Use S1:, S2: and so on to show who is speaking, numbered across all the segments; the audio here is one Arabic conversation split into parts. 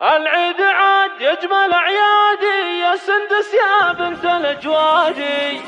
S1: العيد عاد يجمل اعيادي يا سندس يا بنت الاجوادي.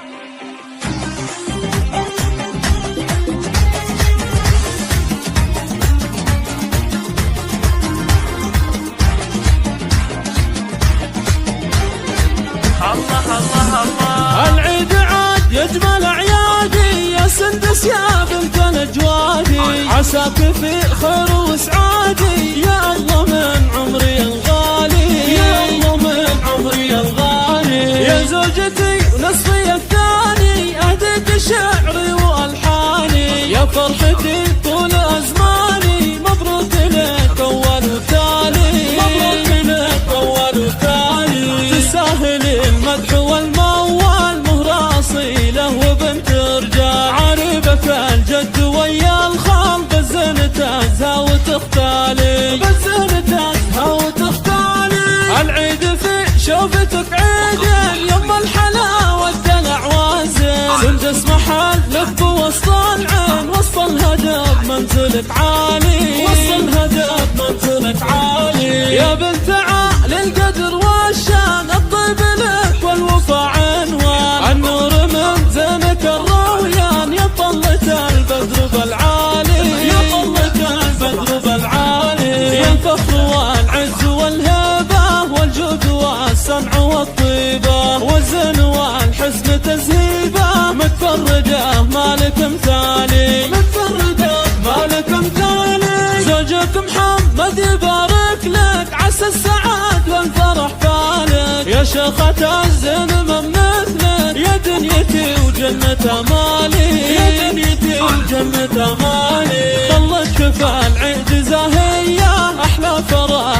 S1: الله الله الله. العيد عاد يجمل اعيادي يا سندس يا بنت الاجوادي. عساك في خير وسعادي يا الله من عمري الغالي. يا الله من عمري الغالي. يا زوجتي ونصفي الثاني اهديت شعري والحاني. يا فرحتي طول ازماني مبروك لك اول وثاني. مبروك لك اول وثاني. تستاهل المدح والموال مهراصي له وبنت رجال. عربك الجد ويا الخال بالزين تزهى وتختالي. بالزين تزهى وتختالي. العيد في شوفتك عيدين يما الحلا والدلع وازن. سندس محلك بوسط العين وسط الهدف منزلك عالي. وسط الهدف منزلك عالي. يا بنت عالي القدر والشان الطيب لك والوفا عنوان. النور من زينك الرويان يا طلة البدر بالعالي. يا طلة البدر بالعالي. يا الفخر والعز والهبة والجود والسمع والطيبة والزين والحسن تزهيبة. متفردة مالك مثالي. متفردة مالك مثالي. زوجك محمد يبارك لك عسى السعاد والفرح فالك. يا شيخة الزين من مثلك يا دنيتي وجنة مالي. يا دنيتي وجنة مالي. طلتك في العيد زاهية أحلى فرح